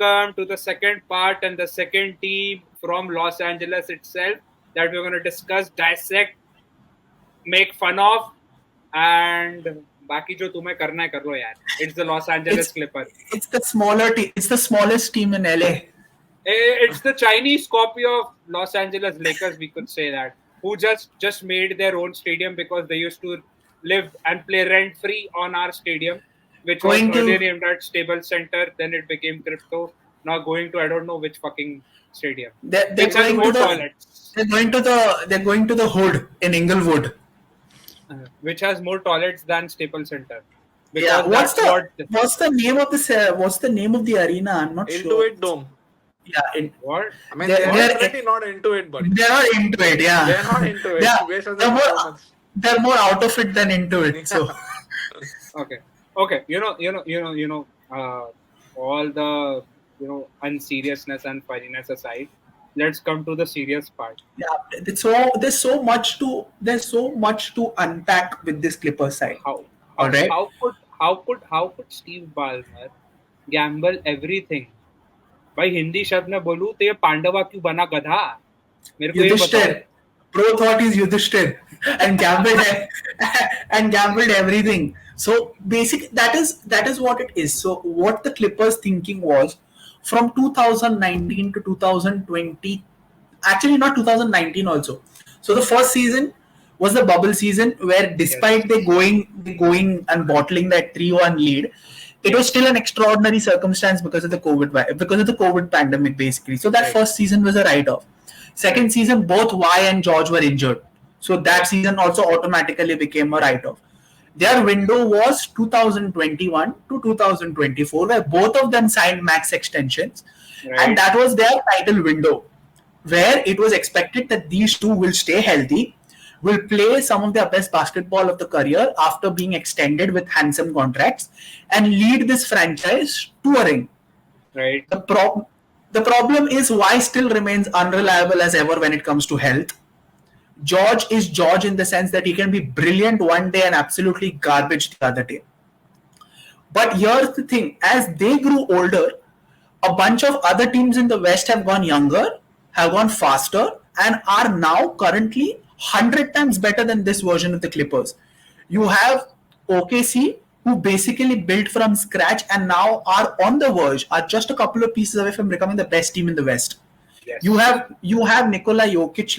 welcome to the second part and the second team from Los Angeles itself that we're going to discuss, dissect, make fun of, and बाकी जो तुम्हें करना है कर लो यार. It's the Los Angeles It's Clippers. it's the smaller team. It's the smallest team in LA. It's the Chinese copy of Los Angeles Lakers, we could say that, who just made their own stadium because they used to live and play rent free on our stadium, which was earlier named at Staples Center. Then it became Crypto. Now going to I don't know which fucking stadium. They're going to the toilets. They're going to the Hood in Inglewood, which has more toilets than Staples Center. Yeah, what's the name of the arena? I'm not sure. Intuit Dome. Yeah, what? I mean, they're definitely not into it, but they're not into it. Yeah, they're not into it. Yeah, they're more out of it than into it. So, okay. All the unseriousness and funniness aside, let's come to the serious part. Yeah, there's so much to unpack with this Clippers side. How could Steve Ballmer gamble everything? भाई हिंदी शब्द में बोलूं तो ये पांडवा क्यों बना गधा? मेरे को ये बताओ. Bro thought he's Yudhishthir and gambled everything. So basically that is what it is. So what the Clippers thinking was from 2019 to 2020, actually not 2019 also. So the first season was the bubble season where despite they going and bottling that 3-1 lead, it was still an extraordinary circumstance because of the COVID pandemic basically. So that first season was a write-off. Second season, both Y and George were injured. So that season also automatically became a write-off. Their window was 2021 to 2024 where both of them signed max extensions. And that was their title window where it was expected that these two will stay healthy, will play some of their best basketball of the career after being extended with handsome contracts and lead this franchise to a ring. Right. The problem is why still remains unreliable as ever when it comes to health. George is George in the sense that he can be brilliant one day and absolutely garbage the other day. But here's the thing, as they grew older, a bunch of other teams in the West have gone younger, have gone faster, and are now currently 100 times better than this version of the Clippers. You have OKC, who basically built from scratch and now are on the verge, are just a couple of pieces away from becoming the best team in the West. Yes. You have Nikola Jokic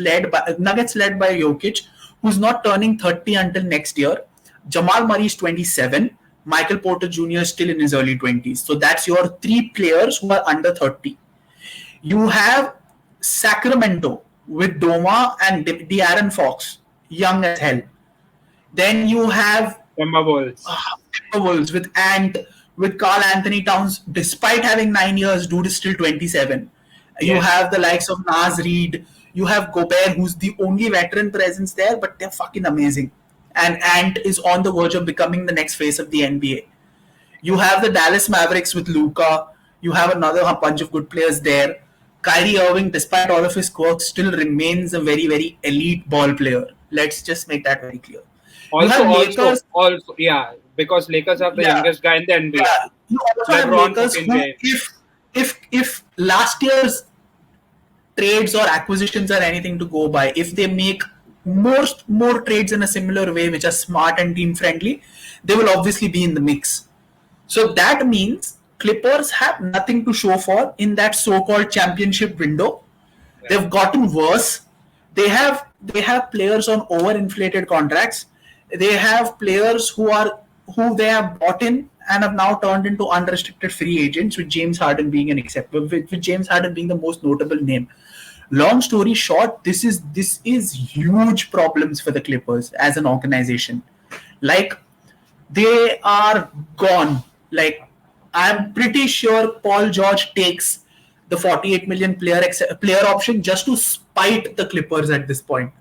Nuggets led by Jokic, who's not turning 30 until next year. Jamal Murray is 27. Michael Porter Jr. is still in his early 20s. So that's your three players who are under 30. You have Sacramento with Doma and De'Aaron Fox, young as hell. Then you have Timberwolves with Ant, with Karl Anthony Towns, despite having 9 years, dude is still 27. Yes. You have the likes of Naz Reid. You have Gobert, who's the only veteran presence there, but they're fucking amazing. And Ant is on the verge of becoming the next face of the NBA. You have the Dallas Mavericks with Luka. You have another bunch of good players there. Kyrie Irving, despite all of his quirks, still remains a very, very elite ball player. Let's just make that very clear. Also, yeah, because Lakers have the youngest guy in the NBA. Yeah. You also have Lakers who, if last year's trades or acquisitions are anything to go by, if they make more trades in a similar way, which are smart and team friendly, they will obviously be in the mix. So that means Clippers have nothing to show for in that so-called championship window. Yeah. They've gotten worse. They have players on overinflated contracts. They have players who they have bought in and have now turned into unrestricted free agents, with James Harden being with James Harden being the most notable name. Long story short, this is huge problems for the Clippers as an organization. Like, they are gone. Like, I'm pretty sure Paul George takes the $48 million player option just to spite the Clippers at this point.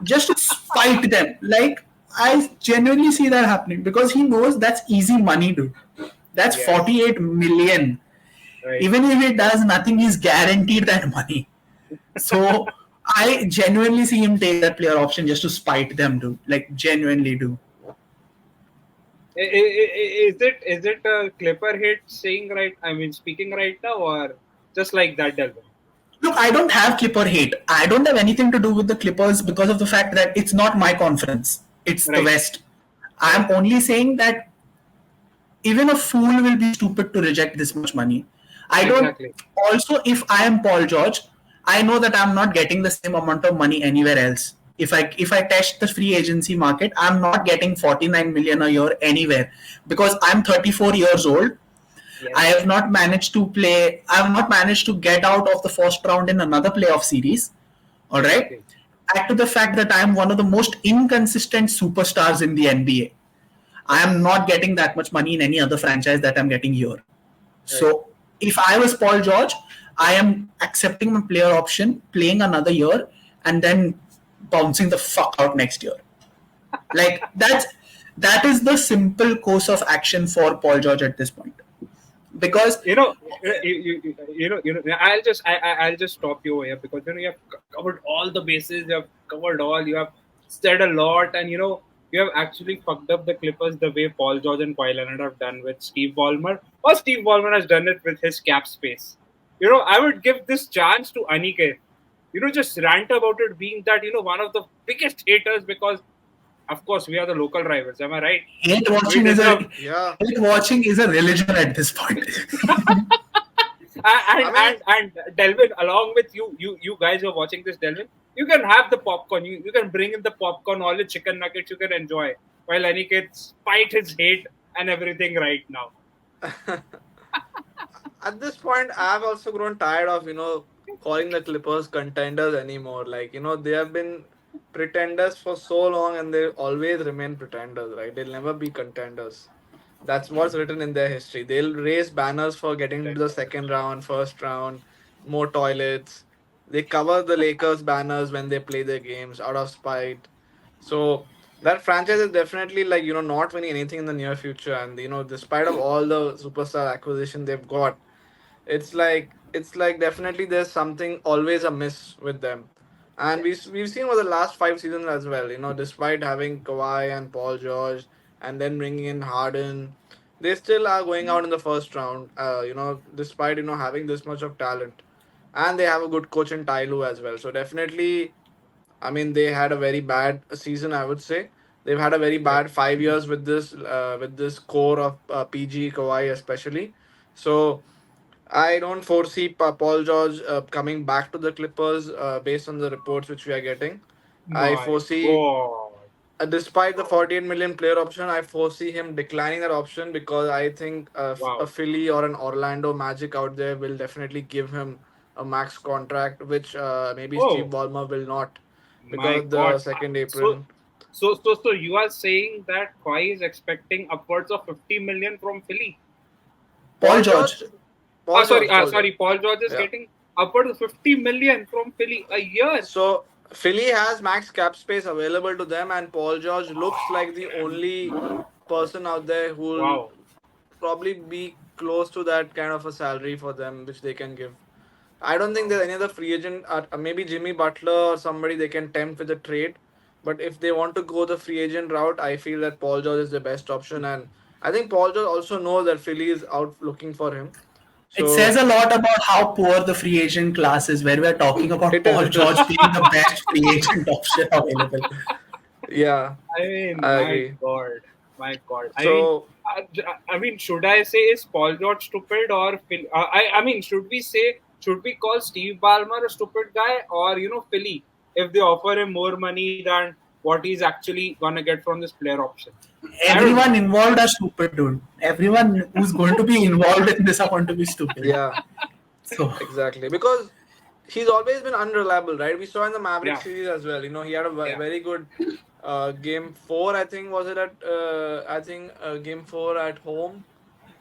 Just to spite them. Like, I genuinely see that happening because he knows that's easy money, dude. That's $48 million. Right. Even if he does nothing, he's guaranteed that money. So I genuinely see him take that player option just to spite them, dude. Like, genuinely do. Is it a Clipper hit saying right? I mean, speaking right now, or just like that, Delvin? Look, I don't have Clipper hate. I don't have anything to do with the Clippers because of the fact that it's not my conference. It's the Right, West. right, I'm only saying that even a fool will be stupid to reject this much money. I don't. exactly. Also, if I am Paul George, I know that I'm not getting the same amount of money anywhere else. If I test the free agency market, I'm not getting 49 million a year anywhere because I'm 34 years old. I Yes, have not managed to play. I have not managed to get out of the first round in another playoff series. All right. exactly. Add to the fact that I am one of the most inconsistent superstars in the NBA. I am Yes. not getting that much money in any other franchise that I'm getting here. Right. So if I was Paul George, I am accepting my player option, playing another year, and then bouncing the fuck out next year. Like that is the simple course of action for Paul George at this point. Because you know I'll just stop you over here because you have covered all the bases, you have covered all, you have said a lot, and you have actually fucked up the Clippers the way Paul George and Kawhi Leonard have done with Steve Ballmer, or Steve Ballmer has done it with his cap space. I would give this chance to Aniket, just rant about it, being that one of the biggest haters, because of course we are the local rivals, am I right? hate We watching is a deserve. Yeah. hate watching is a religion at this point. I and mean, and and Delvin, along with you guys who are watching this, Delvin, you can have the popcorn. You can bring in the popcorn, all the chicken nuggets you can enjoy, while Aniket spite his hate and everything right now. at this point, I've also grown tired of calling the Clippers contenders anymore. Like they have been pretenders for so long, and they always remain pretenders. Right? They'll never be contenders. That's what's written in their history. They'll raise banners for getting to the second round, first round, more toilets. They cover the Lakers banners when they play their games out of spite. So that franchise is definitely like not winning anything in the near future, and despite of all the superstar acquisition they've got, it's like definitely there's something always amiss with them. And we've seen over the last 5 seasons as well. Despite having Kawhi and Paul George, and then bringing in Harden, they still are going out in the first round. Despite having this much of talent, and they have a good coach in Ty Lue as well. So definitely, I mean, they had a very bad season. I would say they've had a very Right. bad 5 years with this core of PG Kawhi especially. So I don't foresee Paul George coming back to the Clippers based on the reports which we are getting. I My foresee, God! despite the 48 million player option, I foresee him declining that option because I think a Wow! Philly or an Orlando Magic out there will definitely give him a max contract, which maybe Steve Oh Ballmer will not because my of God! the second So, apron. so you are saying that Kawhi is expecting upwards of 50 million from Philly? Paul Paul George. George, Paul George, Paul George. Sorry. Paul George is Yeah. getting upwards of 50 million from Philly a year. So Philly has max cap space available to them, and Paul George looks like the only person out there who will Wow. probably be close to that kind of a salary for them, which they can give. I don't think there's any other free agent, maybe Jimmy Butler or somebody they can tempt with a trade. But if they want to go the free agent route, I feel that Paul George is the best option, and I think Paul George also knows that Philly is out looking for him. It says So a lot about how poor the free agent class is, where we are talking about it is, Paul it George is. being the best free agent option available. Yeah, I mean, I my agree. God, my God. So I mean, should I say is Paul George stupid, or I mean, should we call Steve Ballmer a stupid guy, or Philly, if they offer him more money than what he's actually gonna get from this player option? I don't know. Everyone involved are stupid, dude. Everyone who's going to be involved in this are going to be stupid. yeah, So exactly. Because he's always been unreliable, right? We saw in the Maverick Yeah, series as well. He had a yeah, very good game four. I think was it at game four at home,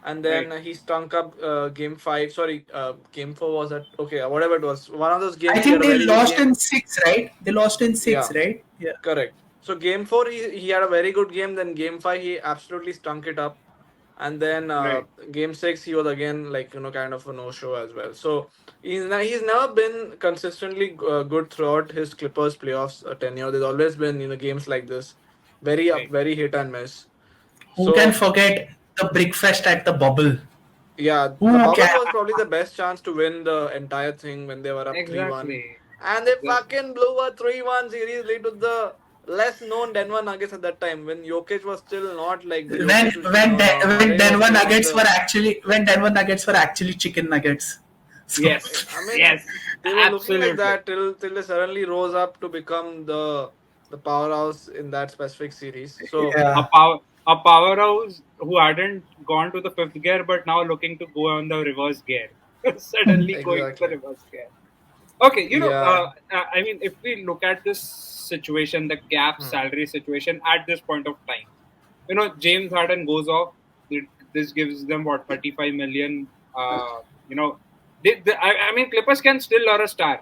and right. then he stunk up game five. Sorry, game four was at okay, whatever it was. One of those I games he had think a they very good lost game. in six, right? They lost in six, Yeah, right? Yeah. correct. So game four, he had a very good game. Then game five, he absolutely stunk it up. And then Right. game six, he was again like kind of a no show as well. So he's never been consistently good throughout his Clippers playoffs tenure. There's always been games like this, very up, Right. very hit and miss. Who can So forget the Brickfest at the Bubble? yeah, the Who bubble can? was probably the best chance to win the entire thing when they were up 3-1. Exactly. And they Exactly. fucking blew a 3-1 series lead to the less known Denver Nuggets at that time when Jokic was still not like the When Jokic when Harden was Denver still not Nuggets were the. actually when Denver Nuggets were actually chicken nuggets. So Yes. I mean, Yes. they were looking like Absolutely. that till they suddenly rose up to become the powerhouse in that specific series. So A yeah, power a powerhouse who hadn't gone to the fifth gear but now looking to go on the reverse gear. Suddenly going to the exactly, reverse gear. Okay, yeah. I mean, if we look at this situation, the cap Hmm. salary situation at this point of time, James Harden goes off. This gives them what 35 million. You know, I mean, Clippers can still lure a star.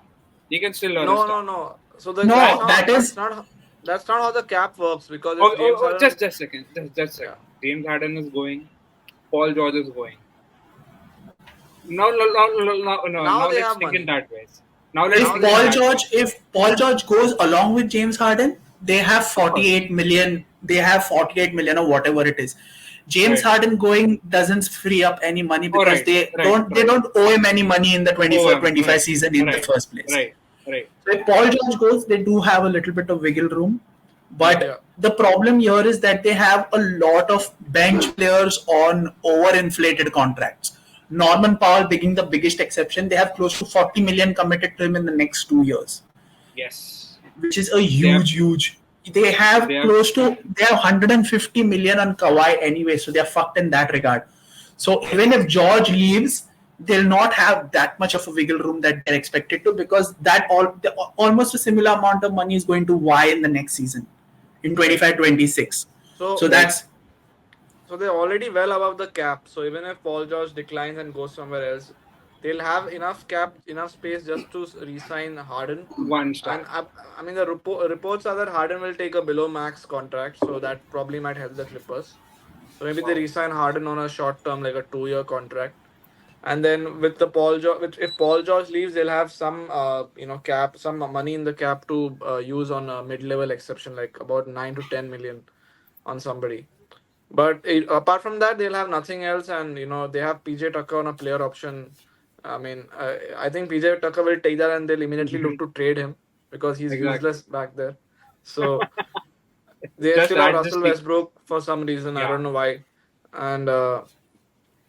They can still lure a No, star. no, no. So that's And no, not that is that's not how the cap works because oh, if oh, James oh, Harden, just a second, just a yeah, second. James Harden is going. Paul George is going. No, no, no, no, no, no. now Now they let's have think in money. that ways. Now let's Now if think they in Paul have that George way. money. if Paul George goes along with James Harden, they have Of course. 48 million. They have 48 million or whatever it is. James Right. Harden going doesn't free up any money All because right. they Right. don't they Right. don't owe him any money in the OM. 24-25 Right. season in the Right. first place. Right. Right. So if Paul George goes, they do have a little bit of wiggle room. Yeah. Yeah. But the problem here is that they have a lot of bench players on overinflated contracts. Norman Powell being the biggest exception. They have close to 40 million committed to him in the next 2 years, Yes. which is a They have. huge. They have They have. close to they have 150 million on Kawhi anyway, so they're fucked in that regard. So even if George leaves, they'll not have that much of a wiggle room that they're expected to because almost a similar amount of money is going to Y in the next season in Right. 25-26. So So Right. that's so they're already well above the cap. So even if Paul George declines and goes somewhere else, they'll have enough space just to re-sign Harden. One And star. I mean, the reports are that Harden will take a below max contract, so that probably might help the Clippers. So maybe they Wow. re-sign Harden on a short term, like a 2-year contract. And then with the Paul George, if Paul George leaves, they'll have some, cap, some money in the cap to use on a mid-level exception, like about 9 to 10 million on somebody. But apart from that, they'll have nothing else, and they have PJ Tucker on a player option. I mean, I think PJ Tucker will take that, and they'll immediately look to trade him because he's Exactly. useless back there. So they Just still have add this Russell team. Westbrook for some reason. I Yeah. don't know why, and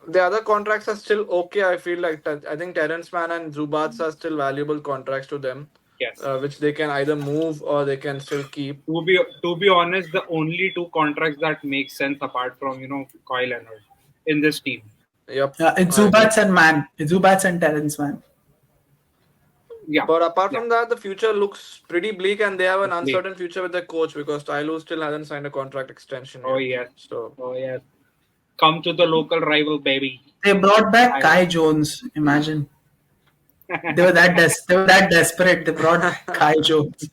the other contracts are still okay. I feel like I think Terrence Mann and Zubats are still valuable contracts to them, Yes. which they can either move or they can still keep. To be honest, the only two contracts that make sense apart from Kyle Leonard in this team. Yep, it's I agree. Zubats and Man. It's Zubats and Terrence Man. Yeah. But apart Yeah. from that, the future looks pretty bleak, and they have an Hopefully. uncertain future with their coach because Tyloo still hasn't signed a contract extension Oh yet. yes. So Oh yes. Come to the local rival, baby. They brought back I Kai Jones. Imagine they were that desperate. They brought back Kai Jones.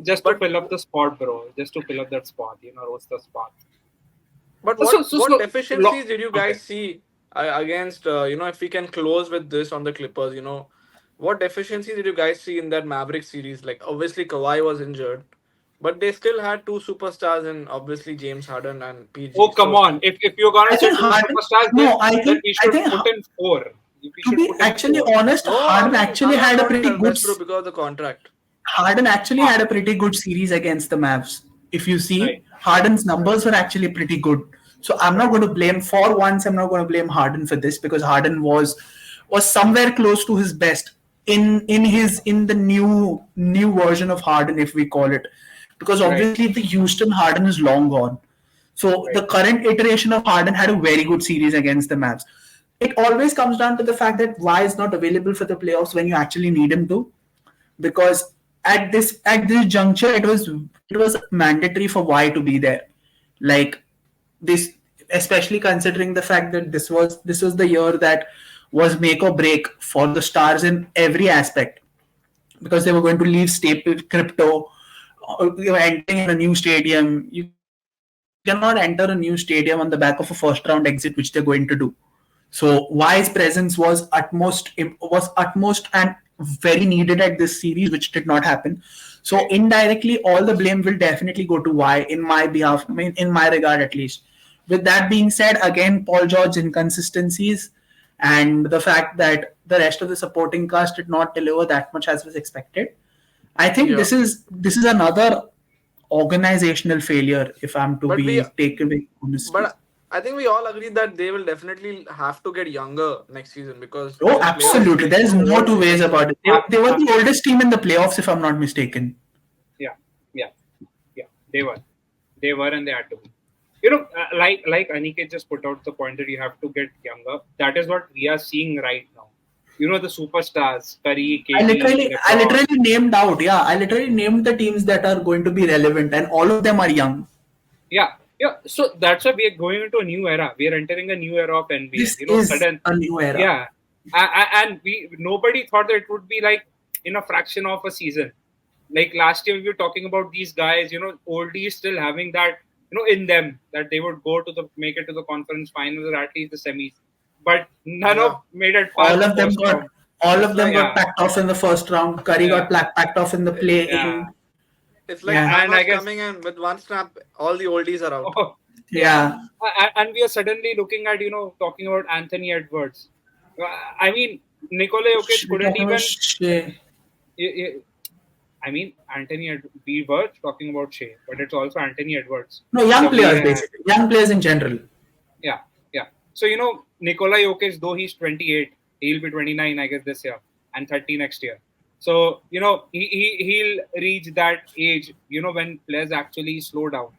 just to but fill up the spot, bro. Just to fill up that spot, roast the spot. but So what so what so. deficiencies did you Okay. guys see against if we can close with this on the Clippers, what deficiencies did you guys see in that Maverick series? Like obviously Kawhi was injured, but they still had two superstars in obviously James Harden and Oh PG. come So on! If you're gonna I say think two Harden. superstars, No, then we I should think put in four. We to should be put in actually four. honest, no, I Harden mean actually I'm not had a counting pretty good. Westbrook because of the contract. Harden actually Ah, had a pretty good series against the Mavs. If you right, see, Harden's right, numbers were actually pretty good. So I'm not right, going to blame for once. I'm not going to blame Harden for this because Harden was somewhere close to his best in the new version of Harden, if we call it, because right, obviously the Houston Harden is long gone. So right. the current iteration of Harden had a very good series against the Mavs. It always comes down to the fact that why is not available for the playoffs when you actually need him to, because at this juncture it was mandatory for Y to be there, like this, especially considering the fact that this was the year that was make or break for the stars in every aspect, because they were going to leave staple crypto, you were entering in a new stadium. You cannot enter a new stadium on the back of a first round exit, which they're going to do. So Y's presence was utmost and very needed at this series, which did not happen. So indirectly, all the blame will definitely go to Y in my behalf, I mean, in my regard at least. With that being said, again, Paul George's inconsistencies and the fact that the rest of the supporting cast did not deliver that much as was expected. I think Yeah, this is another organizational failure, if I'm to but we be taken away honestly. but I think we all agree that they will definitely have to get younger next season because Oh, their players absolutely. get There's too no old two ways eventually. about it. Uh, They were uh, the oldest team in the playoffs, if I'm not mistaken. yeah, yeah, yeah. They were, and they had to be. Like Aniket just put out the point that you have to get younger. That is what we are seeing right now. The superstars, Curry, KD, I LeBron. literally named out, yeah, I literally named the teams that are going to be relevant, and all of them are young. Yeah, yeah. So that's why we are going into a new era. We are entering a new era of NBA. This is Sudden, a new era. yeah, and we nobody thought that it would be like in a fraction of a season. Like last year, we were talking about these guys. Oldies still having that in them that they would go to the make it to the conference finals or at least the semis, but none Yeah, of made it All past the of them first got round. all it's of them like got Yeah, packed off in the first round. Curry got yeah, packed off in the it, play yeah. in. it's like Yeah, And I Thanos guess coming and with one snap, all the oldies are out. oh, yeah. yeah. And we are suddenly looking at, talking about Anthony Edwards. I mean, Nikola Jokic We're couldn't talking about even. Shea. I mean, we were talking about Shea, but it's also Anthony Edwards. No, young We players basically. Young players in general. Yeah, yeah. So, Nikola Jokic, though he's 28, he'll be 29, I guess, this year, and 30 next year. So, he'll reach that age, when players actually slow down.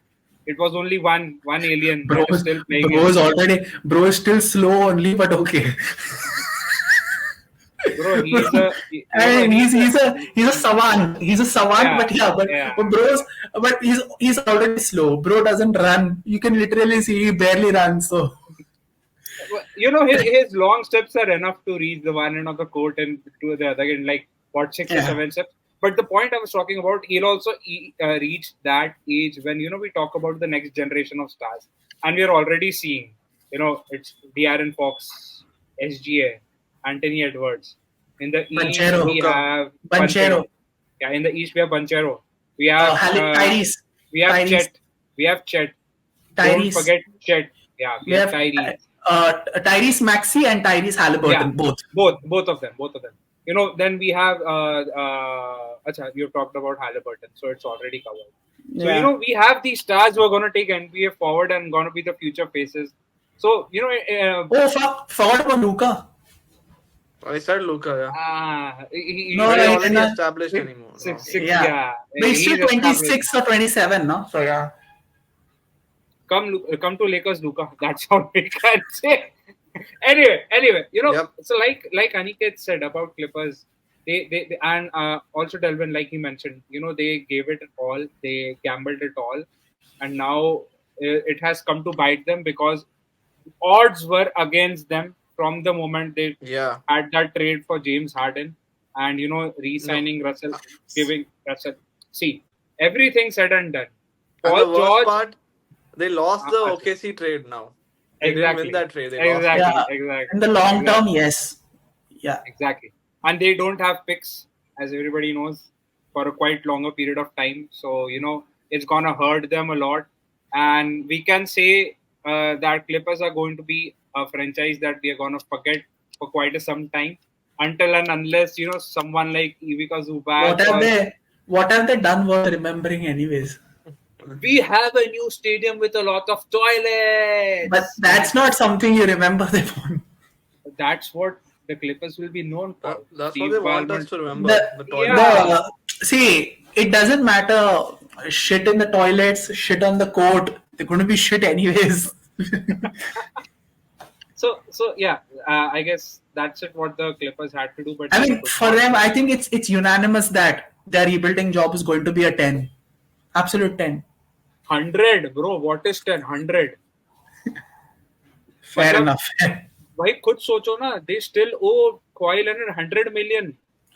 It was only one alien Bro, that is still playing bro him. is already bro is still slow only, but okay. Bro, he's a, I mean, he's a, he's a savant. He's a savant, yeah, but yeah, yeah. but he's already slow. Bro doesn't run. You can literally see he barely runs. So His long steps are enough to reach the one end of the court and to the other end, like what 6 or 7 steps. But the point I was talking about, he'll also reach that age when we talk about the next generation of stars, and we are already seeing, it's De'Aaron Fox, SGA, Anthony Edwards. In the East, Banchero, we Luka. have Banchero, Banchero. Yeah, in the East we have Banchero. We have Tyrese, we have Tyrese, Chet. We have Chet. Don't Tyrese. forget Chet. Yeah, we We have have Tyrese. Tyrese Maxey and Tyrese Yeah, Halliburton both. both of them. Then we have you have talked about Halliburton, so it's already covered. So Yeah. we have these stars who are going to take NBA forward and going to be the future faces. So Oh fuck! Forgot about Luca. I said Luka, yeah. No, But he's right, already and established anymore. No. yeah, but he's still he's established. 26 or 27, no? So yeah. Come to Lakers, Luka. That's all we can say. Anyway, Yep. so like Aniket said about Clippers, they and also Delvin, like he mentioned, they gave it all, they gambled it all, and now it has come to bite them because odds were against them from the moment they Yeah. had that trade for James Harden and re-signing Russell, Uh, giving Russell. See, everything said and done. And the Paul worst George, part, they lost the uh, OKC trade now. They didn't exactly, win that trade. They lost it. Yeah. exactly. In the long term, yes. Yeah. Exactly. And they don't have picks, as everybody knows, for a quite longer period of time. So, it's going to hurt them a lot. And we can say that Clippers are going to be a franchise that we are going to forget for quite some time until and unless, someone like Ivica Zubac or What have they done worth remembering anyways? we have a new stadium with a lot of toilets. But that's not something you remember them on. That's what the Clippers will be known for. That's Steve what they want us Ballmer. to remember. The, The toilet. Yeah. see, it doesn't matter. Shit in the toilets, shit on the court. They're going to be shit anyways. So yeah, I guess that's it. What the Clippers had to do, but I they mean, could for not. them, I think it's unanimous that their rebuilding job is going to be a 10. Absolute 10. 100, bro. What is 10? 100. Fair मतलब enough. भाई खुद सोचो ना, they still owe Kawhi Leonard 100 million.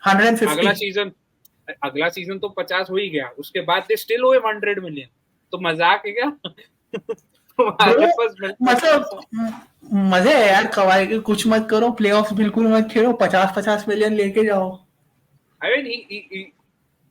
150. अगला season तो 50 हो ही गया, उसके बाद they still owe him 100 million. तो मजाक है क्या? तुम्हारे पास मतलब मजे है यार कवाई के कुछ मत करो प्लेऑफ्स बिल्कुल मत खेलो 50-50 मिलियन लेके जाओ I mean,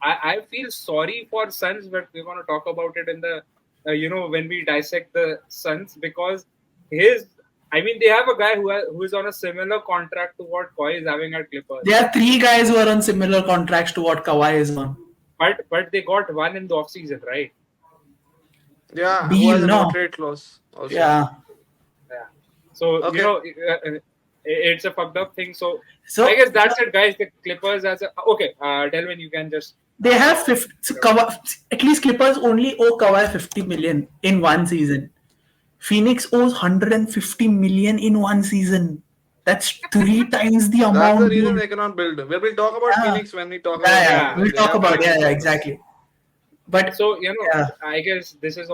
I feel sorry for Suns, but we're going to talk about it in the, when we dissect the Suns, because his, I mean, they have a guy who is on a similar contract to what Kawhi is having at Clippers. There are three guys who are on similar contracts to what Kawhi is on. But they got one in the offseason, right? Yeah, who has Deal, a no no? trade clause also. Yeah. Yeah. So, Okay. it's a fucked up thing. So, So I guess that's it, guys. The Clippers as a. Okay, Delvin, you can just. they have 50. So at least Clippers only owe Kawhi 50 million in one season. Phoenix owes 150 million in one season. That's 3 times the That's the amount, reason dude. they cannot build. We'll talk about Yeah. Phoenix when we talk Yeah, about yeah. Yeah. We'll They talk have about plenty of exactly. But So, yeah. I guess this is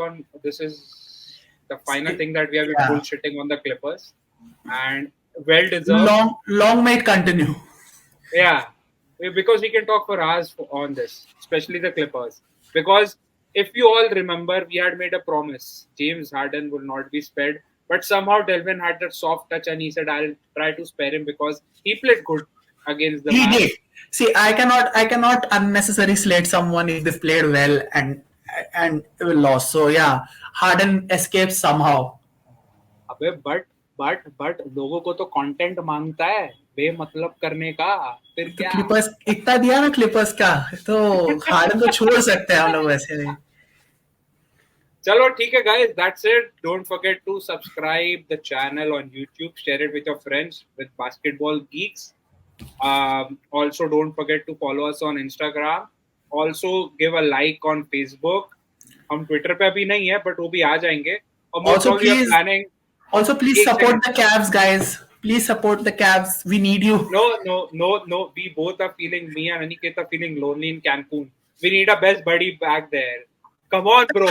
the final thing that we have been Yeah. bullshitting on the Clippers, and well deserved. long may it continue. Yeah, because we can talk for hours on this, especially the Clippers. Because if you all remember, we had made a promise: James Harden will not be spared. But somehow Delvin had that soft touch, and he said, "I'll try to spare him because he played good against the He Mavs." did. See, I cannot unnecessarily slate someone if they've played well and lost. So yeah, Harden escapes somehow. अबे but लोगों को तो content मांगता है बेमतलब करने का, फिर तो क्या? क्लिपर्स इतना दिया ना क्लिपर्स का, तो हार्डन तो छोड़ सकते हैं हम लोग वैसे नहीं. चलो ठीक है guys, that's it. Don't forget to subscribe the channel on YouTube, share it with your friends with Basketball Geeks. Also don't forget to follow us on Instagram. Also give a like on Facebook. हम Twitter पे अभी नहीं है, but वो भी आ जाएंगे. और most Also, probably we are please- planning. Also, please एक support second. the Cavs, guys. Please support the Cavs. We need you. No. We both are feeling, me and Aniket are feeling lonely in Cancun. We need a best buddy back there. Come on, bro.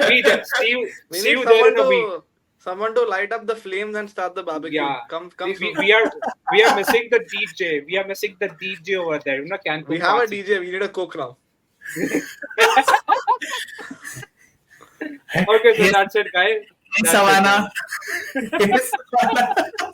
See you We see need you there in a week. someone to light up the flames and start the barbecue. Yeah. Come soon. We are missing the DJ. We are missing the DJ over there. You know, Cancun. We have a party. DJ. We need a cook now. Okay, so that's it, guys. In That's it, Savannah. In Savannah.